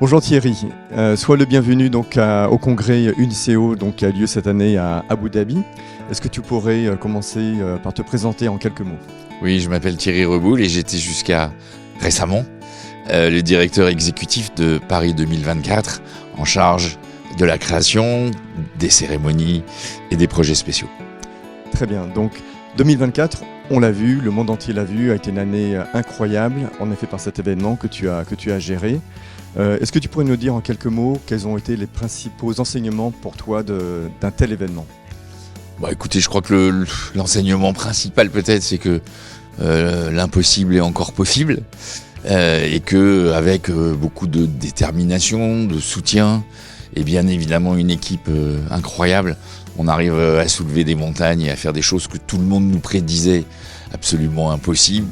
Bonjour Thierry, sois le bienvenu donc au congrès Uniceo donc, qui a lieu cette année à Abu Dhabi. Est-ce que tu pourrais commencer par te présenter en quelques mots? Oui, je m'appelle Thierry Reboul et j'étais jusqu'à récemment le directeur exécutif de Paris 2024 en charge de la création, des cérémonies et des projets spéciaux. Très bien, donc 2024, on l'a vu, le monde entier l'a vu, a été une année incroyable en effet par cet événement que tu as géré. Est-ce que tu pourrais nous dire en quelques mots quels ont été les principaux enseignements pour toi d'un tel événement? Écoutez, je crois que l'enseignement principal peut-être, c'est que l'impossible est encore possible et que avec beaucoup de détermination, de soutien et bien évidemment une équipe incroyable, on arrive à soulever des montagnes et à faire des choses que tout le monde nous prédisait absolument impossibles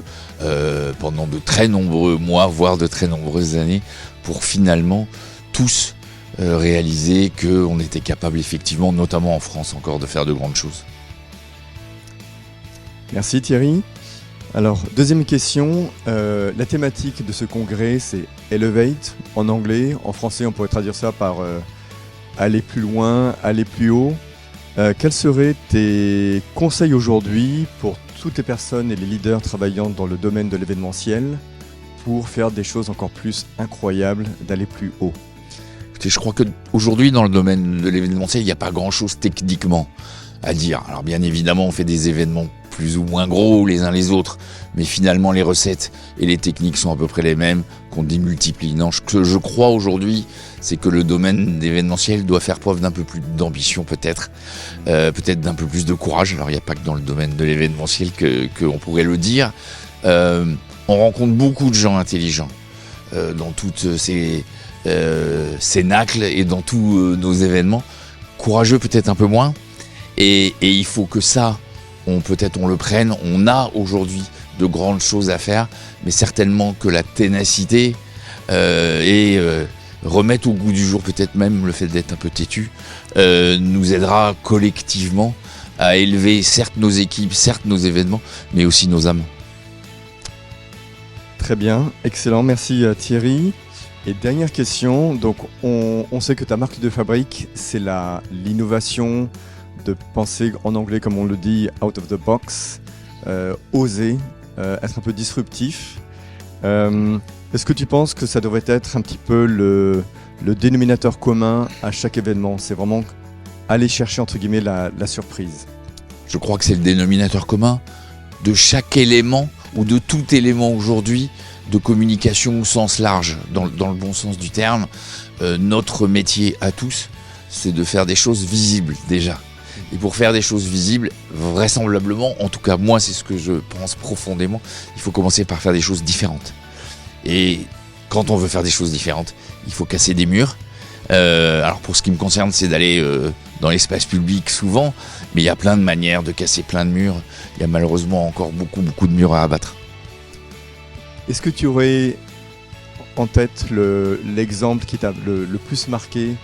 pendant de très nombreux mois, voire de très nombreuses années, pour finalement tous réaliser qu'on était capable effectivement, notamment en France encore, de faire de grandes choses. Merci Thierry. Alors, deuxième question, la thématique de ce congrès c'est Elevate en anglais, en français on pourrait traduire ça par aller plus loin, aller plus haut. Quels seraient tes conseils aujourd'hui pour toutes les personnes et les leaders travaillant dans le domaine de l'événementiel pour faire des choses encore plus incroyables, d'aller plus haut? Écoutez, je crois qu'aujourd'hui, dans le domaine de l'événementiel, il n'y a pas grand-chose techniquement à dire. Alors bien évidemment, on fait des événements plus ou moins gros les uns les autres, mais finalement, les recettes et les techniques sont à peu près les mêmes, qu'on démultiplie. Non, ce que je crois aujourd'hui, c'est que le domaine d'événementiel doit faire preuve d'un peu plus d'ambition peut-être d'un peu plus de courage. Alors il n'y a pas que dans le domaine de l'événementiel qu'on pourrait le dire. On rencontre beaucoup de gens intelligents dans toutes ces cénacles et dans tous nos événements. Courageux peut-être un peu moins. Et il faut que ça, on le prenne. On a aujourd'hui de grandes choses à faire, mais certainement que la ténacité et remettre au goût du jour, peut-être même le fait d'être un peu têtu, nous aidera collectivement à élever certes nos équipes, certes nos événements, mais aussi nos âmes. Très bien, excellent, merci Thierry. Et dernière question, donc on sait que ta marque de fabrique, c'est l'innovation, de penser en anglais comme on le dit, out of the box, oser, être un peu disruptif. Est-ce que tu penses que ça devrait être un petit peu le dénominateur commun à chaque événement? C'est vraiment aller chercher entre guillemets la surprise. Je crois que c'est le dénominateur commun de chaque élément ou de tout élément aujourd'hui de communication au sens large, dans le bon sens du terme. Notre métier à tous, c'est de faire des choses visibles déjà. Et pour faire des choses visibles, vraisemblablement, en tout cas moi c'est ce que je pense profondément, il faut commencer par faire des choses différentes. Et quand on veut faire des choses différentes, il faut casser des murs. Alors pour ce qui me concerne, c'est d'aller dans l'espace public souvent, mais il y a plein de manières de casser plein de murs. Il y a malheureusement encore beaucoup de murs à abattre. Est-ce que tu aurais en tête l'exemple qui t'a le plus marqué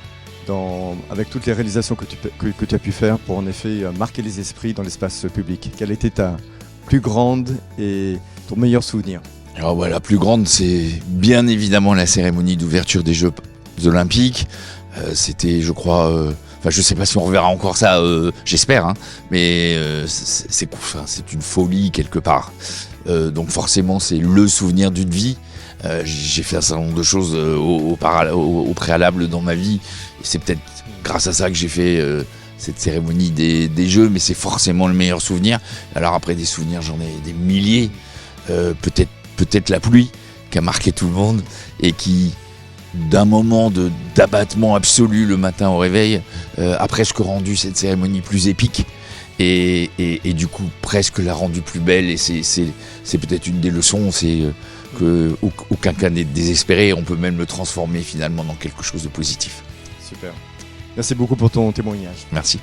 avec toutes les réalisations que tu as pu faire pour en effet marquer les esprits dans l'espace public? Quelle était ta plus grande et ton meilleur souvenir? Alors la plus grande, c'est bien évidemment la cérémonie d'ouverture des Jeux Olympiques. C'était, je crois, je sais pas si on reverra encore ça, j'espère, hein, mais c'est une folie quelque part. Donc forcément, c'est le souvenir d'une vie. J'ai fait un certain nombre de choses au préalable dans ma vie. Et c'est peut-être grâce à ça que j'ai fait cette cérémonie des Jeux, mais c'est forcément le meilleur souvenir. Alors après des souvenirs, j'en ai des milliers. Peut-être la pluie qui a marqué tout le monde et qui, d'un moment d'abattement absolu le matin au réveil, a presque rendu cette cérémonie plus épique. Et du coup presque l'a rendue plus belle. Et c'est peut-être une des leçons, c'est qu'aucun cas n'est désespéré, on peut même le transformer finalement dans quelque chose de positif. Super. Merci beaucoup pour ton témoignage. Merci.